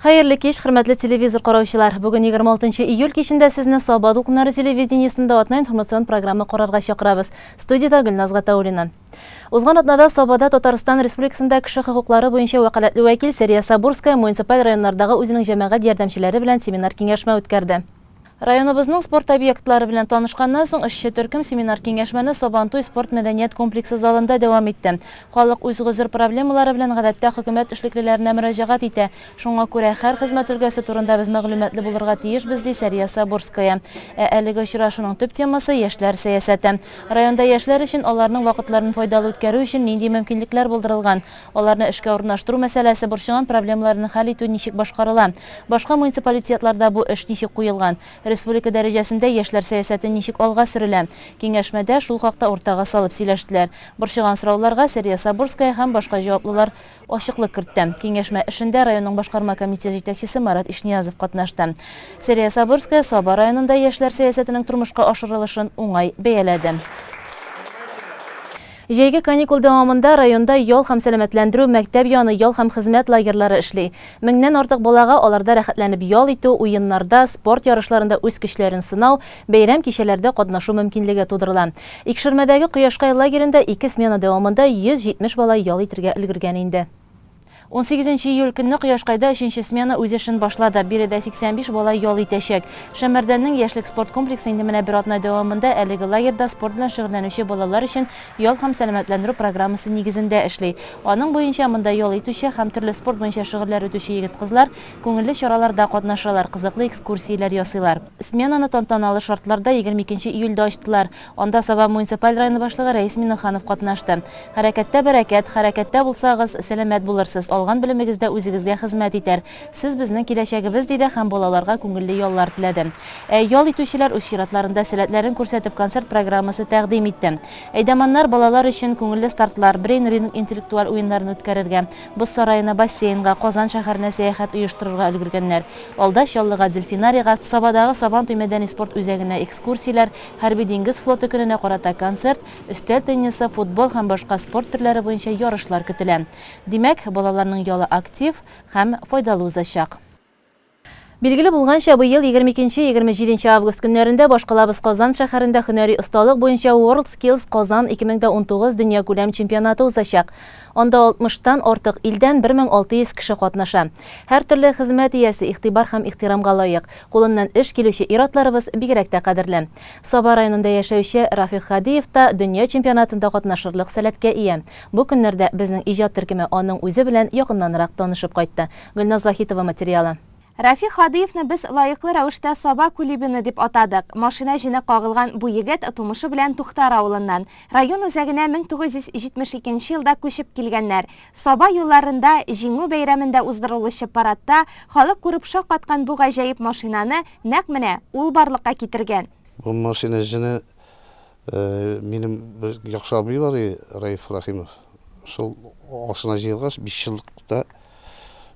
Hayırlı kеш, hürmetli televizor qarawçılar. Bugün 26 iyul kешендә сезне Саба дулкыннары телевидениесендә атна информацион программа карарга чакырабыз. Студияда Гөлназ Гатауллина. Узган атнада Сабада Татарстан Республикасында кеше хокуклары буенча вәкаләтле вәкил Сәрия Сабурская муниципаль районнардагы үзенең җәмәгать ярдәмчеләре белән семинар-киңәшмә үткәрде. Районыбызның спорт объектлары белән танышканнан соң эшче төркем семинар-киңәшмәне Сабантуй спорт мәдәният комплексы залында дәвам итте. Халык үз гозер проблемалары белән гадәттә хөкүмәт эшлеклеләренә мөрәҗәгать итә. Шуңа күрә һәр хезмәт өлгәсе турында без мәгълүматлы булырга тиешбез, ди Сәрия Сабурская. Әлеге очрашуның төп темасы яшьләр сәясәте. Районда яшьләр өчен аларның вакытларын файдалы үткәрү өчен нинди мөмкинлекләр булдырылган, аларны эшкә урнаштыру мәсьәләсе, борчыган проблемаларны хәл итү ничек башкарыла, башка муниципалитетларда бу эш ничек куелган, республика дәрәҗәсендә яшьләр сәясәте ничек алга сөрелә. Киңәшмәдә шул хакта уртага салып сөйләштеләр. Борчыган сорауларга Сәрия Сабурская һәм башка җаваплылар ачыклык кертте. Киңәшмә эшендә районның башкарма комитеты җитәкчесе Марат Ишниязов катнашты. Сәрия Сабурская Саба районында яшьләр сәясәтенең тормышка ашырылышын уңай бәяләде. Җәйге каникул дәвамында районда ял һәм сәламәтләндерү, мәктәп яны ял һәм хезмәт лагерьлары эшли. Меңнән артык балага аларда рәхәтләнеп ял итү, уеннарда, спорт ярышларында үз көчләрен сынау, бәйрәм кичәләрдә катнашу мөмкинлеге тудырыла. Икшермәдәге Кояшкай лагерендә 2 смена дәвамында 170 бала ял итәргә өлгергән инде. 18 июль көнне Кояшкайда 3нче смена үз эшен башлады. Биредә 85 бала ял итәчәк. Шәмәрдәннең яшьлек спорт комплексы инде менә бер атна дәвамында әлеге лагерьда спорт белән шөгыльләнүче балалар өчен ял һәм сәламәтләндерү программасы нигезендә эшли. Аның буенча монда ял итүче һәм төрле спорт буенча шөгыльләр үтүче егет-кызлар күңелле чараларда катнашалар, кызыклы экскурсияләр ясыйлар. Сменаны тантаналы шартларда 22 июльдә ачтылар. Анда Саба муниципаль районы башлыгы Рәис Миннеханов катнашты. Хәрәкәттә бәрәкәт, хәрәкәттә булсагыз сәламәт булырсыз. Алган белемегездә үзегезгә хезмәт итәр. Сез безнең киләчәгебез, диде һәм балаларга күңелле яллар теләде. Ял итүчеләр үз чиратларында сәләтләрен күрсәтеп концерт программасы тәкъдим итте. Әйдәманнар балалар өчен күңелле стартлар, брейн-ринг интеллектуаль уеннарын үткәрергә, Боз сараена, бассейнга, Казан шәһәренә сәяхәт оештырырга өлгергәннәр. Алда Чаллыга, Дельфинарийга, Сабадагы Сабантуй мәдәни спорт үзәгенә экскурсияләр, Хәрби диңгез флоты көненә карата концерт, өстәл теннисы, футбол һәм башка спорт төрләре буенча ярышлар көтелә. Димәк, балаларның ялы актив һәм файдалы узачак. Билгеле булганча, быел 22-27 август көннәрендә башкалабыз Казан шәһәрендә һөнәри осталык буенча World Skills Казан 2019 дөнья күләм чемпионаты узачак. Анда 60-тан артык илдән 1600 кеше катнаша. Һәр төрле хезмәт иясе игътибар һәм ихтирамга лаек. Кулыннан эш килүче ир-атларыбыз бигрәк тә кадерле. Саба районында яшәүче Рафик Хадиев та дөнья чемпионатында катнашырлык сәләткә ия. Бу көннәрдә безнең иҗат төркеме аның үзе белән якыннанрак танышып кайтты. Гөлназ Вахитова материалы. Рафик Хадиевны без лайыклы рәвештә Саба Кулибины дип атадык. Машина җине кагылган бу егет тумышы белән Тухтар авылыннан. Район үзәгенә 1972 елда күчеп килгәннәр. Саба юлларында җиңү бәйрәмендә уздырылучы парадта халык күреп шаккаткан бу гаҗәеп машинаны нәкъ менә ул барлыкка китергән. Бу машина җине минем яхшы абый бар, Раиф Рахимов. Шул ашына җыелгач 5 еллыкта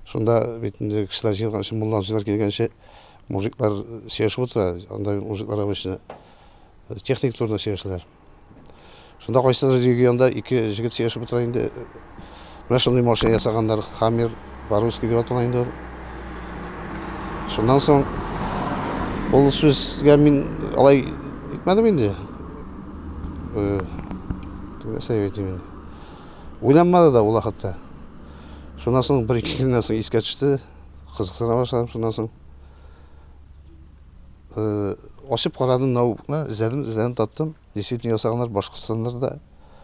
шунда битендә кешеләр җыелган өчен, муллаҗылар килгәнче мужиклар сөйләшеп утыра. Анда мужиклар обычно техник турында сөйләшәләр. Шунда кайсыдыр регионда 2 җегет сөйләшеп утыра инде. Менә шундый машина ясаганнар, Хаммер, Баруский дип атала инде. Шуннан соң ул сүзгә мин алай итмәдем инде. Сөйләйтим. Уйланмады да ул вакытта. Шуннан соң бер-ике көннән соң искә төште, кызыксына башладым. Шуннан соң ачып карадым, наукны эзләдем, таптым. Действительно ясаганнар, Башкортстанда да,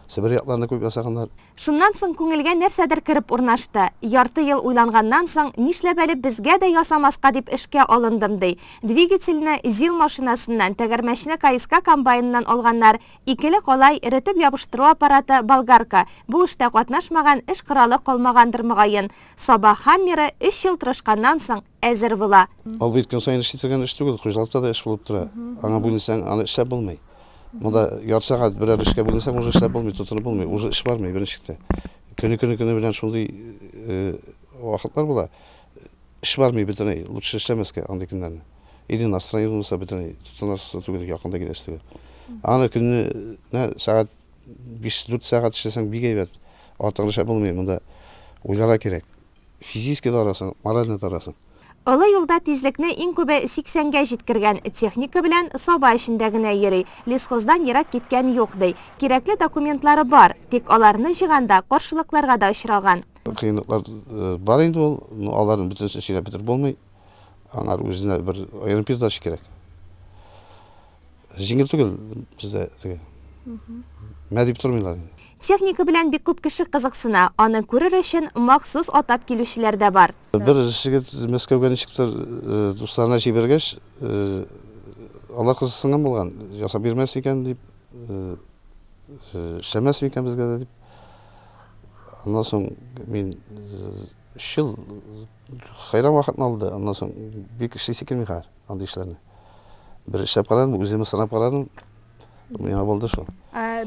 Сибир якларында күп ясаганнар. Шуннан соң күңелгә нәрсәдер кирип урнашты. Ярты ел уйланганнан соң, нишләп әле безгә дә ясамаска дип эшкә алындым ди. Двигательне ЗИЛ машинасыннан, тәгәрмәчне КСК комбайныннан алганнар. Икеле калай ретеп ябыштыру аппараты Болгарка. Бу эштә катнашмаган, эш коралы калмагандыр мөгаен. Саба Хаммеры 3 ел тырышканнан соң әзер була. Ал бит көн сайын эш итергән эш түгел, хуҗалыкта да эш булып тора. Аңа бүленсәң, аны эшләп булмый. Монда ярты сәгать берәр эшкә бүленсәң, уже эшләп булмый, тотынып булмый, уже эш бармый беренчектә. Көне белән шундый вакытлар була. Эш бармый бөтенләй, лучше эшләмәскә андый көннәрне. Или настроение булса бөтенләй тотынасы түгел, якында киләсе түгел. Аны көнне сәгать 5-4 сәгать эшләсәң бик әйбәт. Артык эшләп булмый, монда уйларга кирәк. Физически да арасың, морально да арасың. Олы юлда тизлекне иң күбе 80-ге җиткергән техника белән саба эшендә генә йөри. Лесхоздан ерак киткән юк ди. Кирәкле документлары бар, тик аларны җыганда каршылыкларга да очраган. Кыйынлыклар бар инде ул, аларны бөтенсен сөйләп бетереп булмый. Алар үзенә бер аерым передача кирәк. Җиңел түгел бездә теге. Мәдәп тормыйлар. Техника белән бик күп кеше кызыксына. Аны күрер өчен махсус атап килүчеләр дә бар. Бер җегет Мәскәүгә ничектер дусларына җибәргәч, алар кызыксынган булган. Ясап бирмәс икән дип, эшләмәс икән безгә дә дип. Аннан соң мин 3 ел хайран вакытны алды. Аннан соң бик эшлисе килми хәзер андый эшләрне. Бер эшләп карадым, үземне сынап карадым. Миңа булды шул.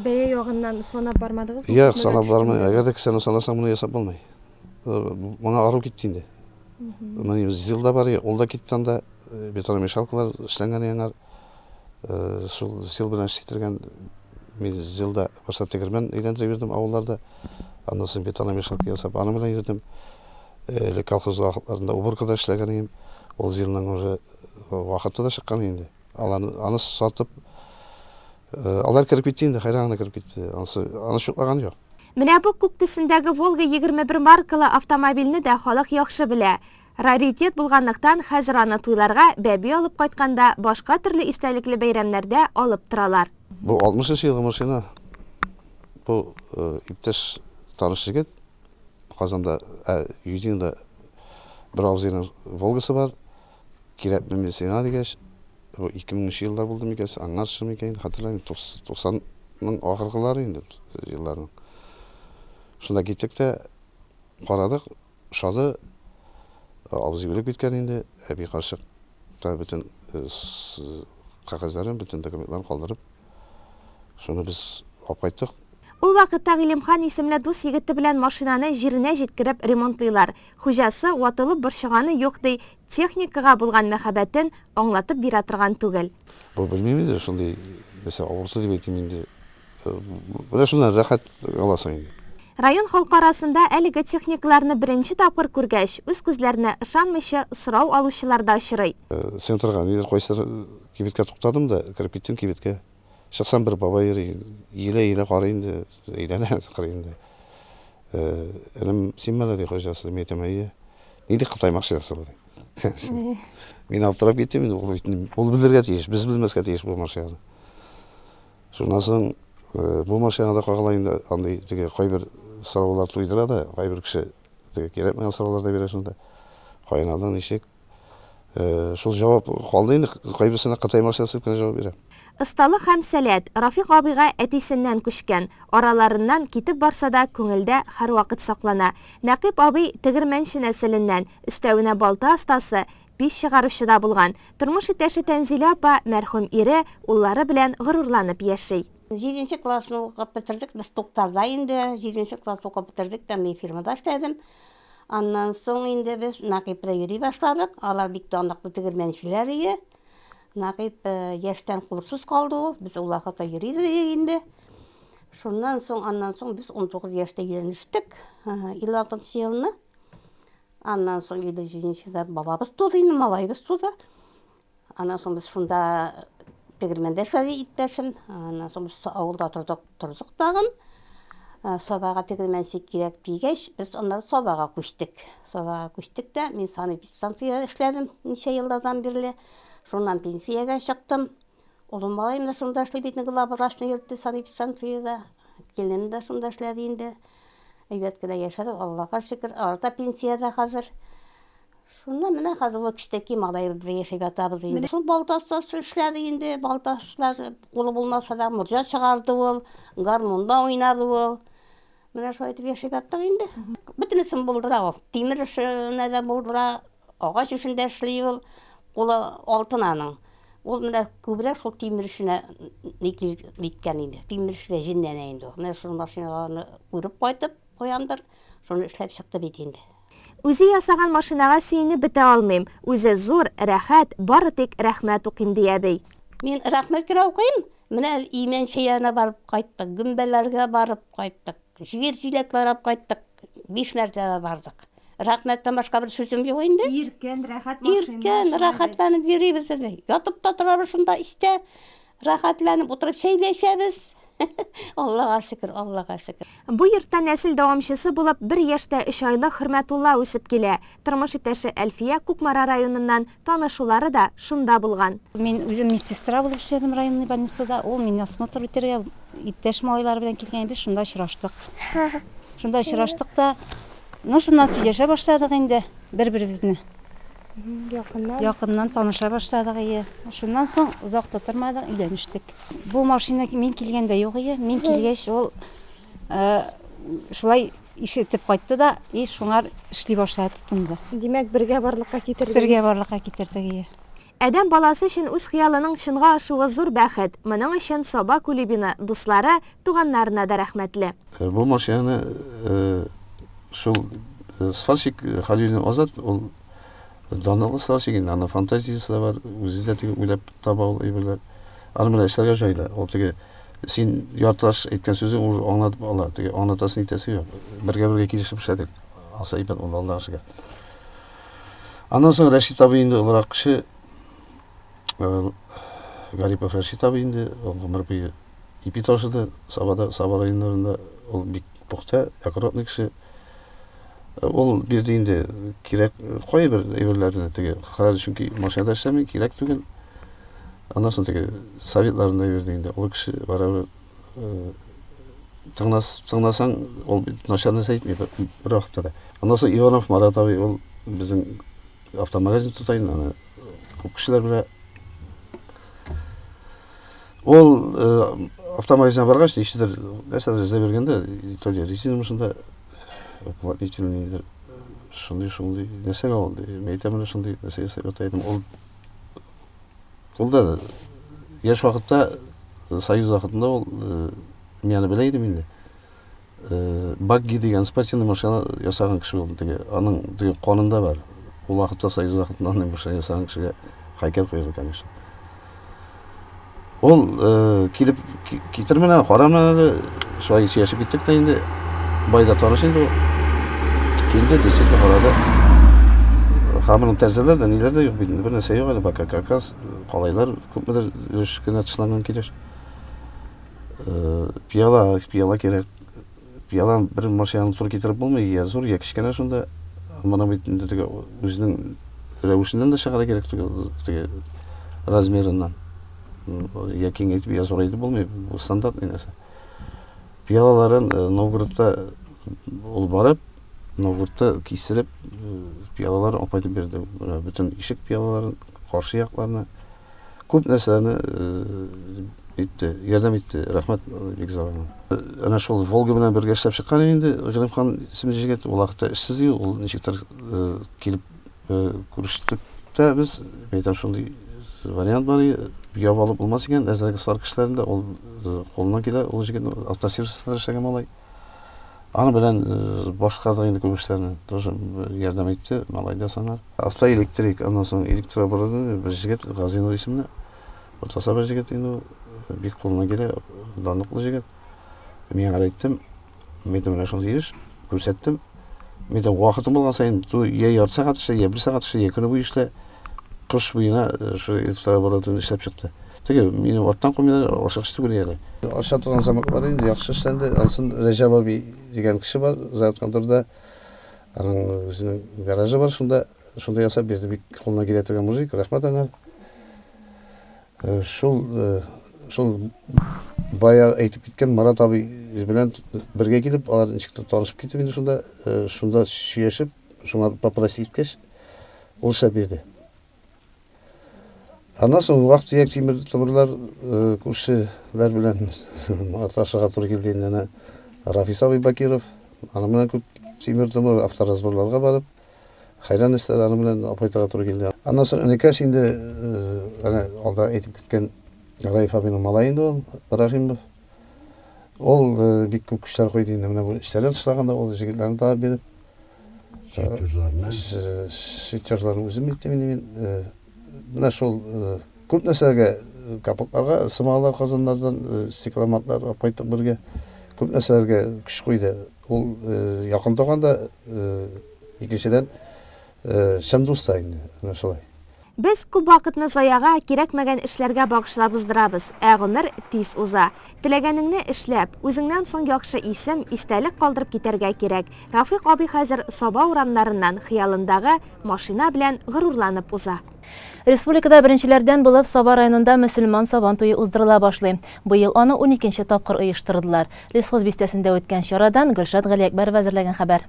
Бәя ягыннан санап бармадыгыз? Юк, санап бармый. Әгәр дә кесәне санасаң, моны ясап булмый. Моңа ару китте инде. Менә зилда бар, ул да китте анда. Бетономешалкалар эшләнгән яңар. Шул зил белән эшләтергән. Мин зилда башта тегермән әйләндереп йөрдем авылларда. Аннан соң бетономешалка ясап, аны белән йөрдем. Колхоз вакытларында уборкада эшләгән идем. Ул зилнең уже вакыты да чыккан инде. Аны сатып алар киреп китте инде, хайран киреп китте. Аны шутлаган юк. Менә бу күк төсендәге Волга 21 маркалы автомобильне дә халык яхшы белә. Раритет булганлыктан хәзер аны туйларга, бәби алып кайтканда, башка төрле истәлекле бәйрәмнәрдә алып торалар. Бу 60 елгы машина. Бу иптәш таныш җегет Казанда Юдинда бер абзыйның Волгасы бар. Кирәк мен сиңа дигәч, бу 2000 еллар булды микән, аңарчы микән, хәтерләмим, 90-ның ахыргылары инде елларның. Шунда киттек тә карадык, ошады. Абзый үлеп киткән инде, әби карчык та бөтен кагазларын, бөтен документларын калдырып, шуны без алып кайттык. Ул вакытта Гыйлемхан исемле дус егете белән машинаны җиренә җиткереп ремонтлыйлар. Хуҗасы ватылып борчыганы юк ди, техникага булган мәхәббәтен аңлатып бирә торган түгел. Бу белмим инде, шундый мәсәлән авырты дип әйтим инде. Менә шуннан рәхәт аласың инде. Район халкы арасында әлеге техникаларны беренче тапкыр күргәч, үз күзләренә ышанмыйча сорау алучылар да очрый. Центрга нидер кайсыр кибеткә туктадым да, кирип киттем кибеткә. Шықсам бір бабай еле қарай инде, ейләнә қарай инде. Інім сенмәлі де қожасы, метем әйе. Неде Қытай машинасы бұл? Мен аптырап кеттім, ол білдірге тиеш, біз білмеске тиеш бұл машинаны. Шонан соң бұл машинада қағылайында андай қай бір сұраулар туйдырады, қай бір кіші керек маған сұраулар да бере сонда. Қайынадан ешек. Шол жауап қалды енді, қай бірсіне Қытай машинасы кені жауап берем. Ысталык һәм сәләт Рафиq абыйга әтисеннән күчкән. Араларыннан китеп барса да күңелдә һәрвакыт саклана. Нәкыйп абый тегермәнче нәселеннән, өстәвенә балта астасы, пич чыгаручы да булган. Тормыш иптәше Тәнзилә апа мәрхүм ире, уллары белән горурланып яши. 7-нче классны укып бетердек, без Тукталда инде 7-нче класс укып бетердек, та мен фирмада эшләдем. Аннан соң инде без Нәкыйпта йөри башладык. Алар бик данлыклы тегермәнчеләр иде. Нәкыйп яшьтән кулсыз калды ул, без улакта йөри инде. Шуннан соң, аннан соң без 19 яшьтә өйләнештек, 56 елны. Аннан соң 57-нче балабыз туды, малайбыз туды. Аннан соң без шунда тегермәндә эшләдек иптәшем. Аннан соң без авылда тордык тагын. Собага тегермәнче кирәк дигәч, без аннан собага күчтек. Собага күчтек дә, мин санэпидстанциядә эшләдем ничә елдан бирле. Шуннан пенсиягә чыктым. Улым балаем да шунда эшли бит, лаборашный йөртте санэпидстанциядә. Келинем дә шунда эшләде инде. Әйбәт кенә яшәдек, Аллага шөкер. Арта пенсиядә хәзер. Шуннан менә хәзер ул кичтәки малайыбыз бер яшәп ятабыз инде. Шул балтасы эшләде инде, балташлар улы булмаса да мурҗа чыгарды ул, гармунда уйнады ул. Менә шулай итеп яшәп яттык инде. Бөтенесен булдыра ул. Тимер эшенә дә булдыра, агач эшендә эшли ул. Ул алтын аның. Ул менә күбрәк шул тимер эшенә биткән инде. Тимер эшенә җиннәнә инде. Менә шул машиналарны күреп кайтып куяндыр. Шуны эшләп чыкты бит инде. Үзе ясаган машинага сөйнеп бетә алмыйм. Үзе зур, рәхәт, бары тик рәхмәт укыйм ди әбей. Мин рәхмәт кирә укыйм. Менә имәнчәянә барып кайттык, гөмбәләргә барып кайттык, җир җиләкләр алып кайттык, 5 мәртәбә бардык. Рахмәттән башка бер сүзем юк инде. Иркен, рәхәт Иркен, рәхәтләнеп йөрибез инде. Ятып та торабыз шунда истә. Рәхәтләнеп утырып сөйләшәбез. Аллага шөкер, Аллага шөкер. Бу йортта нәсел дәвамчысы булып 1 яшьтә 3 айлык Хөрмәтулла үсеп килә. Тормыш иптәше Әлфия Күкмара районыннан танышулары да шунда булган. Мен үзем медсестра булып эшләдем районный больницада. Ул мине осмотр үтәргә иптәш малайлар белән килгән, без шунда очраштык. Шунда очраштык та, шуннан сөйләшә башладык инде бер-беребезне. Якыннан таныша башладык ие. Шуннан соң озак та тормадык, өйләнештек. Бу машина мин килгәндә юк ие. Мин килгәч ул шулай ишетеп кайтты да, шуңар эшли башлады, тотынды. Димәк, бергә барлыкка китердек. Бергә барлыкка китердек ие. Әдәм баласы өчен үз хыялының чынга ашуы зур бәхет. Моның өчен Саба Кулибина дуслары, туганнарына да рәхмәтле. Бу машинаны шул сварщик Халил Азат, ул данлыклы сварщик, аны фантазиясы да бар, үзе дә теге уйлап таба ул әйберләр. Аны белән эшләргә җайда. Ул теге син яртылаш әйткән сүзең ул аңлатып ала, теге аңлатасын итәсе юк. Бергә килешеп эшләдек. Аса әйбәт ул Аллага шөкер. Аннан соң Рәшит абый инде олырак кеше, Гарипов Рәшит абый инде, ул гомер буе ипи ташыды, Саба районнарында ул бик пөхтә, аккуратный кеше. Ул бирде инде кирәк кая бер әйберләрне теге хәзер чөнки машинада эшләми кирәк түгел. Аннан соң теге советларында бирде инде. Ул кеше барабер тыңласаң ул начарны әйтми бер вакытта да. Аннан соң Иванов Марат абый, ул безнең автомагазин тутайын, аны күп кешеләр белә. Ул автомагазинга баргач, ничектер нәрсәдер эзләп бергәндә, то ли резина шунда уплотнительный шундай нәрсәгә ул, мен әйтәм, шундай нәрсә ясап әйтәм. Ул да яшь вакытта, союз вакытында ул мен аны белә идем инде. Багги дигән спортивный машина ясаган кеше ул, теге аның теге канында бар. Ул вакытта союз вакытында аның машина ясаган кешегә хайкал куелды, конечно. Ул килеп китерменә караманы шулай сөйләшеп киттек тә инде. Байда таныш инде ул. Килде, действительно карады. Хамырның тәрзәләр дә, ниләр дә юк бит. Бер нәрсә юк әле, бака какас, калайлар күпмедер еш кенә тышланган килеш. Пияла кирәк. Пияла бер машинаны туры китереп булмый, я зур, я кичкенә шунда. Моны бит теге үзенең рәвешеннән дә чыгара кирәк теге размерыннан. Я киңәйтеп, я зурайтып булмый, бу стандартный нәрсә. Пиялаларын Новгородта ул барып, Новгородта кистереп, пиялаларын апайтып бирде. Бүтән ишек пиялаларын, каршы якларына күп нәрсәләрне ярдәм итте. Рәхмәт бик зур. Әнә шул Волга белән бергә эшләп чыккан инде. Гыйлемхан исемле җегет, ул вакытта эшсез иде, ул ничектер килеп күрештек тә без. Әйтәм, шундый вариант бар иде. Ябып алып булмас икән, әзрәк сварка эшләрендә ул кулыннан килә, ул җегет автосервиста эшләгән малай. Аны белән башка да инде күп эшләрне тоже ярдәм итте, малай да саңар. Автоэлектрик, аннан соң электроборудный бер җегет, Газинур исемле. Уртаса бер җегет инде, бик кулыннан килә, данлыклы җегет. Мен әйттем, мен менә шундый эш күрсәттем. Мен вакытым булган саен, я ярты сәгать эшлә, я бер сәгать эшлә, көне буе эшлә. Кыш буена шу электроборудный эшләп чыкты. Теге минем арттан куймыйлар, ашыгыш түгел әле. Аша торган замаклары инде яхшы эшләнде. Ансын Рәҗәп абый дигән кеше бар, Заят конторда. Аның үзенең гаражы бар, шунда ясап бирде. Бик кулына килә торган мужик, рәхмәт аңа. Шул бая әйтеп киткән Марат абый белән бергә килеп, алар ничектер танышып китеп инде шунда сөйләшеп, шуңа попросить иткәч, ул эшләп бирде. Аннан соң вакыт як тимерләр күршеләр белән аташыга туры килде инде. Рафис абый Бакиров, аны менән күп тимер авторазборларга барып, хайран эшләр аны белән апайтага туры килде. Аннан соң Никаш инде аны алда әйтеп киткән Раиф абыйның малае инде ул, Рахимов. Ул бик күп кешеләр куйды инде, менә бу эшләрне тышлаганда ул җегетләрне табып биреп, шитерларны үзем иттем инде мин. Менә шул күп нәрсәгә, капотларга, сымалар, казаннардан, стекломатлар апайтып бергә күп нәрсәләргә көч куйды. Ул якын таганда Икенчедән, чын дуста инде, менә шулай. Без күп вакытны заяга, кирәкмәгән эшләргә багышлап уздырабыз, ә гомер тиз уза. Теләгәнеңне эшләп, үзеңнән соң яхшы исем, истәлек калдырып китәргә кирәк. Рафыйк абый хәзер Саба урамнарыннан хыялындагы машина белән горурланып уза. Республикада беренчеләрдән булып Саба районында мөселман сабан туе уздырыла башлый. Быел аны 12нче тапкыр оештырдылар. Лесхоз бистәсендә үткән чарадан Гөлшат Галиәкбәр әзерләгән хәбәр.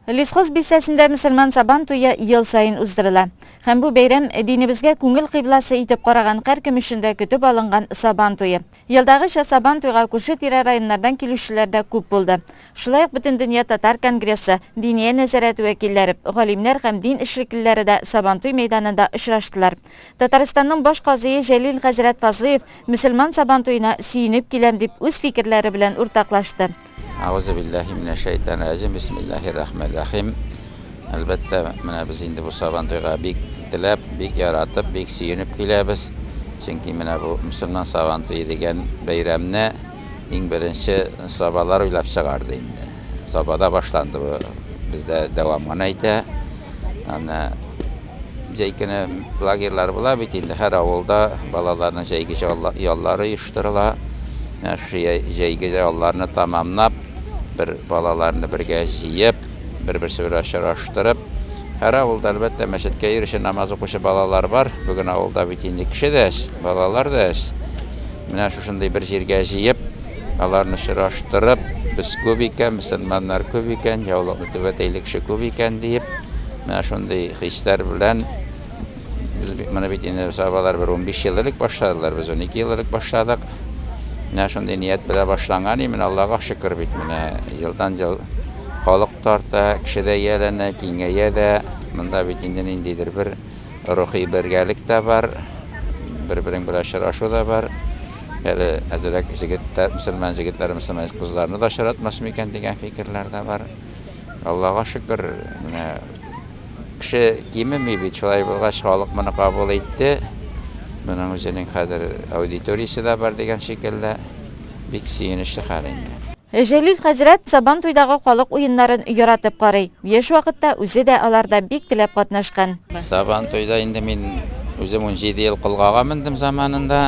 Лесхоз бистәсендә мөселман сабан туе ел сайын уздырыла. Һәм бу бәйрәм динебезгә күңел кыйбласы итеп караган һәркем өчен дә көтеп алынган сабан туе. Елдагыча сабан туйга күрше-тирә районнардан килүчеләр дә күп булды. Шулай ук Бөтендөнья татар конгрессы, диния нәзарәт вәкилләре, галимнәр һәм дин эшлеклеләре дә сабан туй мәйданында очраштылар. Татарстанның баш казые Җәлил хәзрәт Фазлыев мөселман сабан туена сөенеп киләм дип үз фикерләре белән уртаклашты. Әгъүзу биллаһи минәш шәйтанир раҗим. Бисмиллаһир-рахманир-рахим. Әлбәттә, менә без инде бу сабан туйга бик теләп, бик яратып, бик сөенеп киләбез. Чөнки менә бу мөселман сабан туе дигән бәйрәмне иң беренче сабалар уйлап чыгарды инде. Сабада башланды бу. Бездә дәвамын әйтә. Аны җәйкене лагерьлар була бит инде һәр авылда балаларның җәйге яллары оештырыла. Җәйге ялларны тамамлап, bir балаларны бергә җыеп, бер-берсе белән очраштырып, һәр авылда әлбәттә мәчеткә ирешә намаз укучы балалар бар. Бүген авылда бит инде кеше дә, балалар да. Менә шушындай бер җиргә җыеп, аларны очраштырып, без күп икән, мөселманнар күп икән, яулыкны түбәтәйле кеше күп икән диеп, менә шундый хисләр белән без менә бит инде сабалар 15 еллык башладылар, без 12 еллык башладык. Менә шундый ният белән башлаган имен, Аллага шөкер бит, менә елдан-ел халык тарта, кеше дә яләнә, киңәя дә. Монда бит инде ниндидер бер рухи бергәлек тә бар, бер-берең белән очрашу да бар. Әле әзрәк җегетләр, мөселман җегетләр, мөселман кызларны да очратмас микән дигән фикерләр дә бар. Аллага шөкер, менә кеше кимеми бит, шулай булгач халык моны кабул итте. Моның үзенең хәзер аудиториясе дә бар дигән шикелле, бик сөенечле хәл инде. Җәлил хәзрәт сабан туйдагы халык уеннарын яратып карый. Яшь вакытта үзе дә аларда бик теләп катнашкан. Сабан туйда инде мин үзем 17 ел кылгага мендем заманында,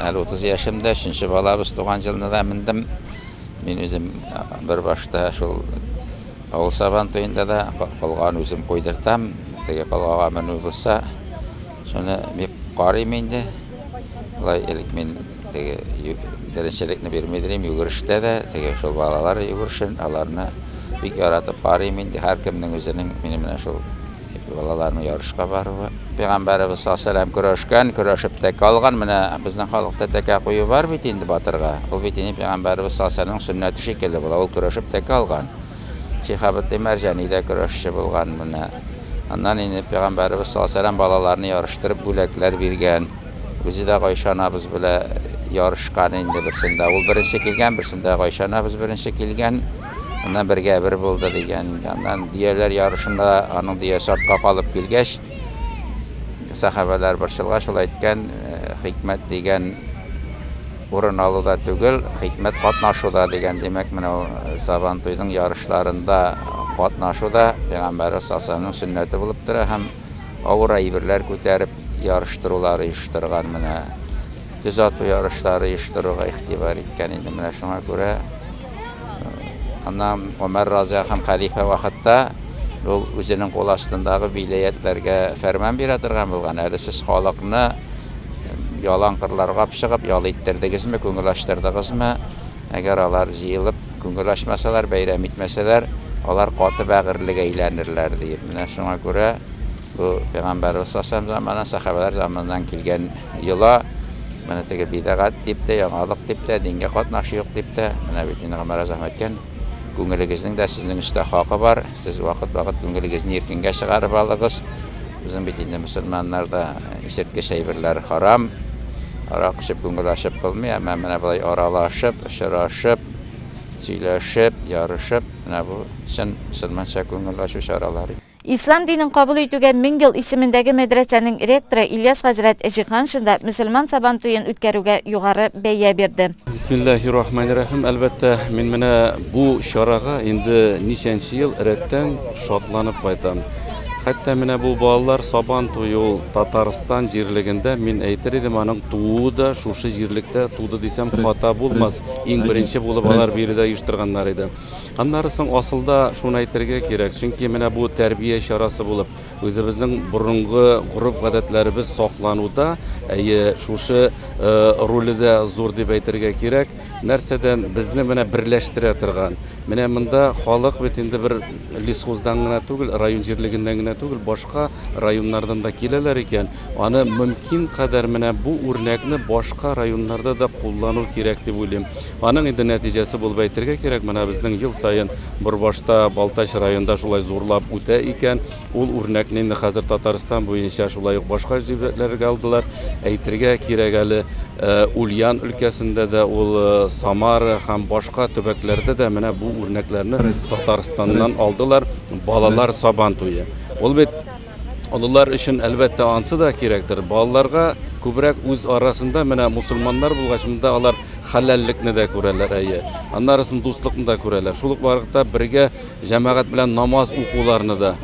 әле 30 яшымда 3нче балабыз туган елында да мендем. Мин үзем бер башта шул авыл сабан туйында да кылган үзем куйдыртам. Теге кылгага менү булса, шуны бик карыйм инде. Лай элек мин теге беренчелекне бирмедем, йөгерештә дә, теге шул балалар йөгерешен, аларны бик яратып карыйм инде. Һәркемнең үзенең минем менә шул балаларны ярышка баруы. Пәйгамбәрбез саллаллаһу көрәшкән, көрәшеп тә калган. Менә безнең халыкта тәкә кую бар бит инде батырга. Ул бит инде Пәйгамбәрбез саллаллаһу сөннәте шикелле була. Ул көрәшеп тә калган. Шихабат Мәрҗани дә көрәшче булган менә. Аннан инде Пәйгамбәрбез саллаллаһу балаларны ярыштырып бүләкләр биргән. Үзе дә Гайша анабыз белән ярышкан инде берсендә. Ул беренче килгән, берсендә Гайша анабыз беренче килгән. Аннан бергә бер булды дигән. Аннан дияләр ярышында аның диясе артка калып килгәч, сахабалар борчылга шулай әйткән, хикмәт дигән урын алуда түгел, хикмәт катнашуда дигән. Демәк, менә сабан туйның ярышларында катнашуда Пәйгамбәрбез саллаллаһу сөннәте булып тора һәм авыр әйберләр күтәреп ярыштырулар оештырган, менә төз ату ярышлары оештыруга игътибар иткән инде. Менә шуңа күрә аннан Омар разия һәм хәлифә вакытта ул үзенең кул астындагы вилаятләргә фәрман бирә торган булган. Әле сез халыкны ялан кырларга чыгып ял иттердегезме, күңел ачтырдыгызмы? Әгәр алар җыелып күңел ачмасалар, бәйрәм итмәсәләр, алар каты бәгырьлегә әйләнерләр дип. Менә шуңа күрә бу Пәйгамбәрбез саллаллаһу заманы, сахабалар заманыннан килгән йола, менә теге бидагат дип тә, яңалык дип тә, дингә катнашы юк дип тә, менә бит инде Гомар разия әйткән, күңелегезнең дә сезнең эштә хакы бар. Сез вакыт-вакыт күңелегезне иркенгә чыгарып алыгыз. Безнең бит инде мөселманнарда исерткеч әйберләр харам. Арак эчеп күңел ачып булмый, әмма менә булай аралашып, очрашып, сөйләшеп, ярышып, менә бу чын мөселманча күңел ачу чаралары. Ислам динен кабул итүгә 1000 ел исемендәге мәдрәсәнең ректоры Ильяс хәзрәт Эҗихан шунда мөселман сабан туен үткәрүгә югары бәя бирде. Бисмиллаһир-рахманир-рахим. Әлбәттә, мин менә бу чарага инде ничәнче ел рәттән шатланып кайтам. Хәтта менә бу балалар сабан туе ул Татарстан җирлегендә, мин әйтер идем, аның тууы да шушы җирлектә туды дисәм хата булмас. Иң беренче булып алар биредә оештырганнар иде. Аннары соң асылда шуны әйтергә кирәк, чөнки менә бу тәрбия чарасы булып, үзебезнең борынгы гурып гадәтләребез саклануда, шушы роле дә зур дип әйтергә кирәк. Нәрсәдән безне менә берләштерә торган. Менә монда халык бит инде бер лесхоздан гына түгел, район җирлегеннән генә түгел, башка районнардан да киләләр икән. Аны мөмкин кадәр менә бу үрнәкне башка районнарда да куллану кирәк дип уйлыйм. Аның инде нәтиҗәсе булып әйтергә кирәк, менә безнең ел сайын бер башта Балтач районында шулай зурлап үтә икән. Ул үрнәкне инде хәзер Татарстан буенча шулай ук башка җирләргә алдылар. Әйтергә кирәк әле Ульян өлкәсендә дә ул Самара һәм башка төбәкләрдә дә менә бу үрнәкләрне Татарстаннан алдылар. Балалар сабан туе. Ул бит олылар өчен әлбәттә ансы да кирәктер. Балаларга күбрәк үз арасында менә мусульманнар булгач монда алар хәләллекне дә күрәләр, Аннарысын дуслыкны да күрәләр. Шул ук вакытта бергә җәмәгать белән намаз укуларны да,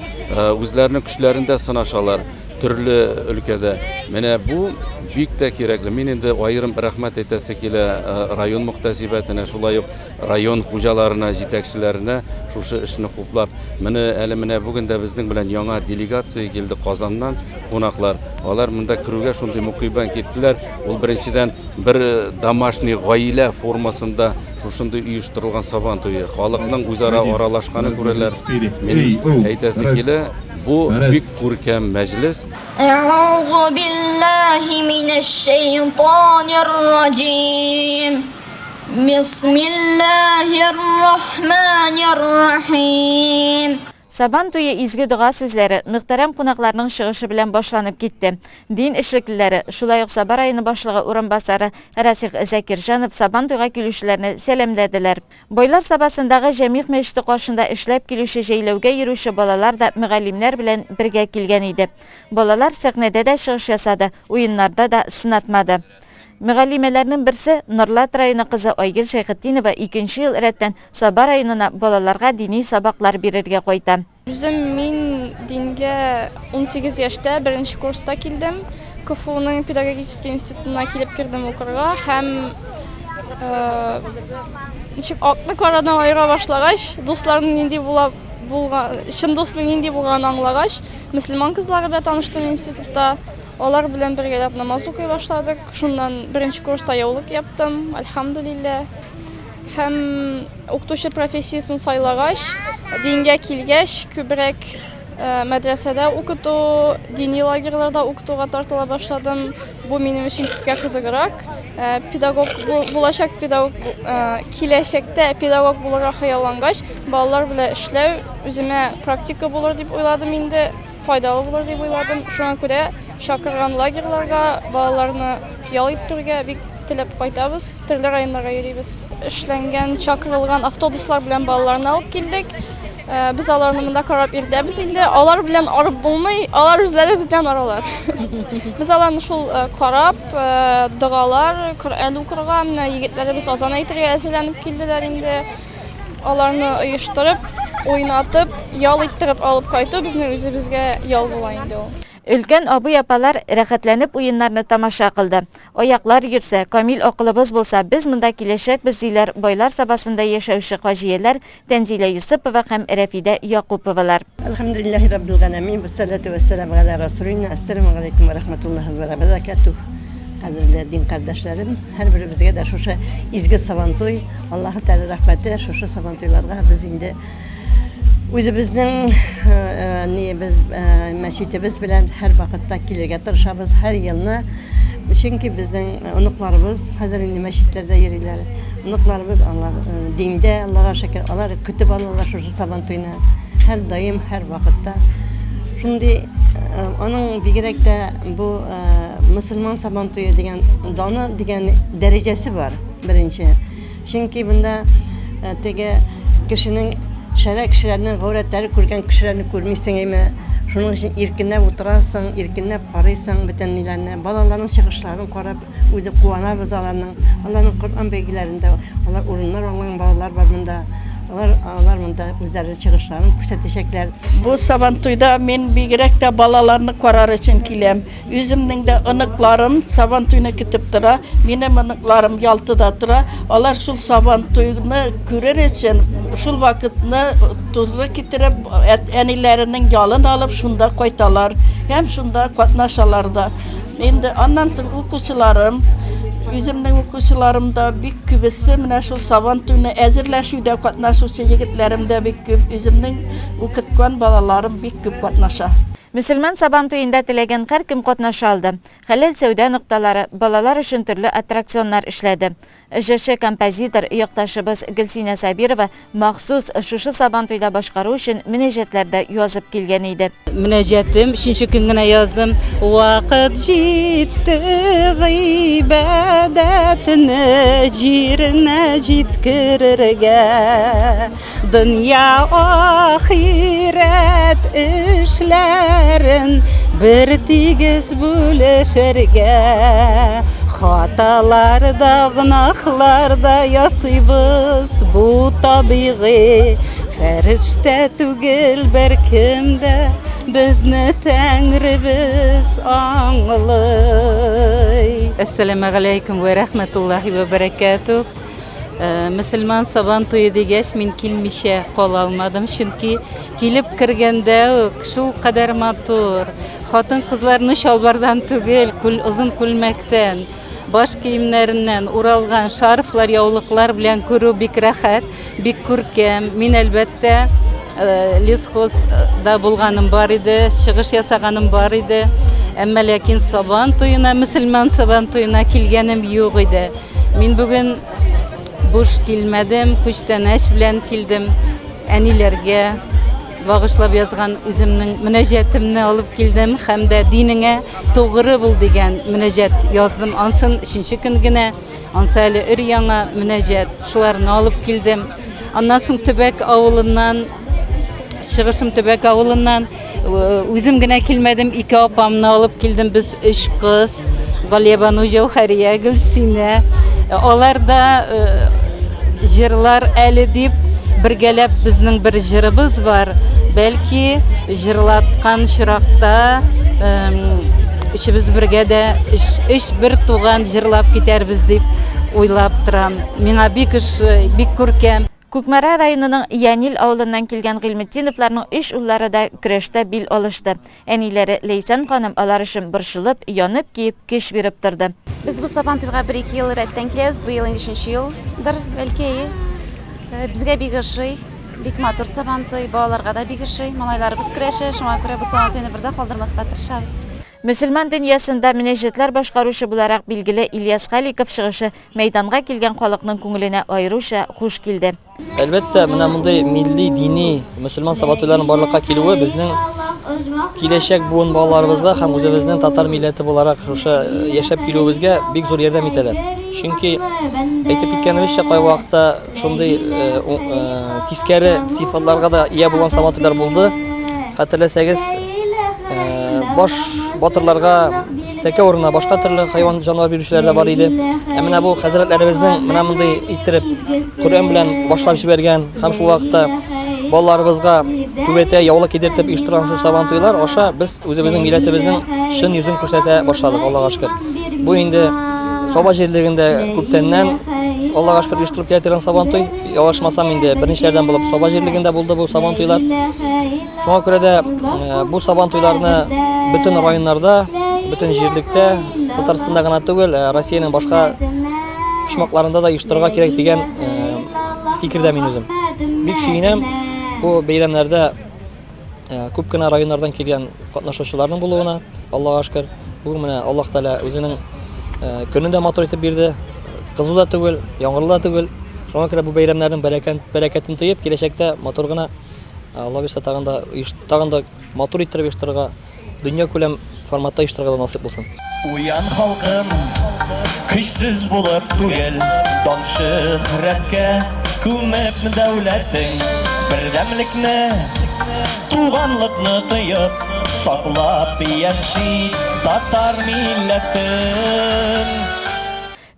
үзләренең көчләрендә сынашалар төрле өлкәдә. Менә бу бик тә кирәкле. Мин инде аерым рәхмәт әйтәсе килә район мөхтәсибәтенә, шулай ук район хуҗаларына, җитәкчеләренә шушы эшне хуплап. Әле менә бүген дә безнең белән яңа делегация килде Казаннан, кунаклар. Алар монда керүгә шундый мукыйбан киттеләр. Ул беренчедән бер домашний гаилә формасында шушындай оештырылган сабан туе. Халыкның үзара аралашканын күрәләр. Мин әйтәсе килә, бу бик күркәм мәҗлес. أعوذ بالله من الشيطان الرجيم بسم الله الرحمن الرحيم Сабан туе изге дуга сүзләре мөхтәрәм кунакларның чыгышы белән башланып китте. Дин эшлеклеләре, шулай ук Саба районы башлыгы урынбасары Расих Закирҗанов сабан туйга килүчеләрне сәламләделәр. Бойлар сабасындагы җәмигъ мәчете каршында эшләп килүче җәйләүгә йөрүче балалар да мөгаллимнәр белән бергә килгән иде. Балалар сәхнәдә дә чыгыш ясады, уеннарда да сынатмады. Мөгаллимәләрнең берсе Норлат районы кызы Айгөл Шәйхетдинова 2нче ел рәттән Саба районына балаларга дини сабаклар бирергә кайта. Мин дингә 18 яшьтә 1нче курста килдем. КФУның педагогический институтына килеп кирдем укырга һәм ничек акны карадан айыра башлагач, дусларның нинди чын дуслык нинди булганын аңлагач, мөселман кызлары белән таныштым институтта. Алар белән бергәләп намаз укый башладык. Шуннан 1нче курста яулык яптым, альхамдулилlah. Һәм укытучы профессиясын сайлагач, дингә килгәч, күбрәк мәдрәсәдә укыту, дини лагерьларда укытуга тартыла башладым. Бу минем өчен күпкә кызыграк. Педагог булачак педагог киләчәктә педагог булырга хыяллангач, балалар белән эшләү үземә практика булыр дип уйладым инде, файдалы булыр дип уйладым. Шуңа күрә шакырган лагерьларга балаларны ял иттерүгә бик теләп кайтабыз, төрле районнарга йөрибез. Эшләнгән, шакырылган автобуслар белән балаларны алып килдек. Без аларны монда карап ирдәбез инде. Алар белән арып булмый, алар үзләре бездән аралар. Без аларны шул карап, дугалар, Коръән укырга, егетләребез азан әйтергә әзерләнеп килделәр инде. Аларны оештырып, уйнатып, ял иттереп алып кайту безнең үзебезгә ял була инде ул. Өлкән абый-апалар рәхәтләнеп уеннарны тамаша кылды. Аяклар йөрсә, камил акылыбыз булса, без монда киләчәкбез диләр Бойлар сабасында яшәүче хаҗияләр Тәнзилә Юсупова һәм Рәфидә Якуповалар. Алхамдулиллаһи раббил галәмин, вассалату вассаламу аля расулина, ассаламу алейкум ва рахматуллаһи ва баракатух. Кадерле дин кардәшләрем, һәрберебезгә дә шушы изге сабантуй, Аллаһ Тәгалә рәхмәте, шушы сабантуйларга без инде үзебезнең мәчетебез белән һәр вакытта килергә тырышабыз, һәр елны. Чөнки безнең оныкларыбыз хәзер инде мәчетләрдә йөриләр. Оныкларыбыз алар диндә, Аллаһка шөкер, алар көтеп алалар шушы сабантуйны. Һәр даим, һәр вакытта. Шундый аның бигрәк тә бу мөселман сабантуе дигән даны дигән дәрәҗәсе бар, беренче. Чөнки монда теге кешенең Шәрә кешеләрнең гаврәтләре күргән кешеләрне күрмисең әйме. Шуның өчен иркенләп утырасың, иркенләп карыйсың бөтен ниләрне. Балаларның чыгышларын карап, үзе куанабыз аларның. Аларның Коръән бәйгеләрендә алар урыннар алган балалар бар монда. Алар монда үзләре чыгышларын күрсәтәчәкләр. Бу Сабантуйда мен бигрәк тә балаларны карар өчен киләм. Үземнең дә оныкларым Сабантуйны көтеп тора. Минем оныкларым Ялтыда тора. Алар шул Сабантуйны күрер өчен шул вакытны тузлы китереп әниләренең ялын алып шунда кайталар. Һәм шунда катнашалар да. Инде аннан соң укучыларым Үземнең укучыларымда бик күбесе менә шул Сабантуйны әзерләшүдә катнашучы егетләрем дә бик күп. Үземнең укыткан балаларым бик күп катнаша. Мөселман Сабантуйында теләгән һәркем катнаша алды. Хәләл сәүдә нукталары, балалар өчен төрле аттракционнар эшләде. ЖШ композитор якташыбыз Гөлсинә Сабирова махсус шушы Сабантуйда башкару өчен мөнәҗәтләрдә язып килгән иде. Мөнәҗәтем 3нче көн генә яздым. Вакыт җитте гыйбадәтне җиренә җиткерергә. Дөнья ахирәт эшләрен бер тигез бүлешергә. Хаталарда, гынахларда ясыйбыз, бу табигый. Фәрештә түгел беркем дә безне Тәңребез аңлый. Ассаламу алейкум ва рахматуллахи ва баракатух. Мөселман Сабантуйы дигәч мин килмичә кала алмадым, чөнки килеп кергәндә үк шул кадәр матур. Хатын-кызларны шалбардан түгел, озын күлмәктән, баш киемнәреннән уралган шарфлар, яулыклар белән күрү бик рәхәт, бик күркәм. Мин әлбәттә лесхозда булганым бар иде, чыгыш ясаганым бар иде. Әмма ләкин Сабантуйына, мөселман Сабантуйына килгәнем юк иде. Мин бүген буш килмәдем, күчтәнәш белән килдем. Әниләргә багышлап язган үземнең мөнәҗәтемне алып килдем һәм дә динеңә тугры бул дигән мөнәҗәт яздым. Ансын 3нче көн генә, ансы әле өр-яңа мөнәҗәт, шуларны алып килдем. Аннан соң Төбәк авылыннан, чыгышым Төбәк авылыннан үзем генә килмәдем, 2 апамны алып килдем. Без 3 кыз, Галиябану, Җәүһәрия, Гөлсинә. Алар да җырлар әле дип бергәләп безнең бер җырыбыз бар. Бәлки җырлаткан чиракта ишебез бергә дә эш бер туган җырлап китәрбез дип уйлап торам. Миңа бик күркәм. Күкмәре районының Янил авылыннан килгән Гыйлметдиновларның 3 уллары да көрәштә бил алышты. Әниләре Лейсан ханым алар өчен борчылып, янып киеп көч биреп торды. Без бу Сабантуйга 1-2 ел рәттән киләбез. Бу ел 3нче елдыр, бәлки. Безгә бик ошый, бик матур Сабантуй, балаларга да бик ошый. Малайларыбыз көрәшә, шуңа күрә бу Сабантуйны бердә калдырмаска тырышабыз. Мөселман дөньясында мөнәҗәтләр башкаручы буларак билгеле Ильяс Халиков чыгышы мәйданга килгән халыкның күңеленә аеруча хуш килде. Әлбәттә, менә мондай милли, дини, мөселман Сабантуйларның барлыкка килүе безнең киләчәк буын балаларыбызга һәм үзебезнең татар милләте буларак шушы яшәп килүебезгә бик зур ярдәм итәләр. Чөнки әйтеп киткәнебезчә, кай вакытта шундый тискәре сыйфатларга да ия булган Сабантуйлар булды. Хәтерләсәгез, баш батырларга тәкә урынына башка төрле хайван җанвар бирүчеләр дә бар иде. Менә бу хәзрәтләребезнең менә мондый иттереп Коръән белән башлап җибәргән һәм шул вакытта балаларыбызга күбәтә яулык кидертеп оештырган шул Сабантуйлар аша без үзебезнең милләтебезнең чын йөзен күрсәтә башладык, Аллага шөкер. Бу инде Саба җирлегендә күптәннән Аллага шөкер оештырылып килә торган Сабантуй, ялгышмасам инде берничәләрдән булып Саба җирлегендә булды бу Сабантуйлар. Шуңа күрә дә бу Сабантуйларны бөтен районнарда, бөтен җирлектә, Татарстанда гына түгел, Россиянең башка почмакларында да оештырырга кирәк дигән фикердә мин үзем. Бик сөенәм бу бәйрәмнәрдә күп кенә районнардан килгән катнашучыларның булуына. Аллага шөкер. Бу менә Аллаһ Таала үзенең көнен дә матур итеп бирде. Кызу да түгел, яңгырлы да түгел. Шуңа күрә бу бәйрәмнәрнең бәрәкәтен тоеп, киләчәктә матур гына Алла бирсә тагын да матур иттереп оештырырга, дөнья күләм форматта оештырырга насыйп булсын. Уян халкым, көчсез булып түгел, дан шөһрәткә күмәпме дәүләтең. Бердәмлекне, туганлыкны тоеп, саклап яши татар милләтен.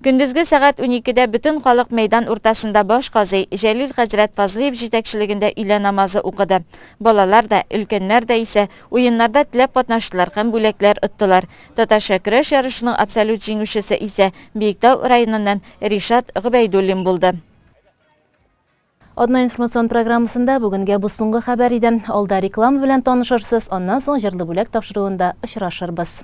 Көндезге сәгать 12-дә бөтен халык мәйдан уртасында баш казый Җәлил хәзрәт Фазлыев җитәкчелегендә өйлә намазы укыды. Балалар да, өлкәннәр дә исә уеннарда теләп катнаштылар һәм бүләкләр оттылар. Татарча көрәш ярышының абсолют җиңүчесе исә Биектау районыннан Ришат Гобәйдуллин булды. Одна информацион программасында бүгенгә бу соңгы хәбәр иде. Алда реклама белән танышырсыз, аннан соң җырлы бүләк тапшыруында очрашырбыз.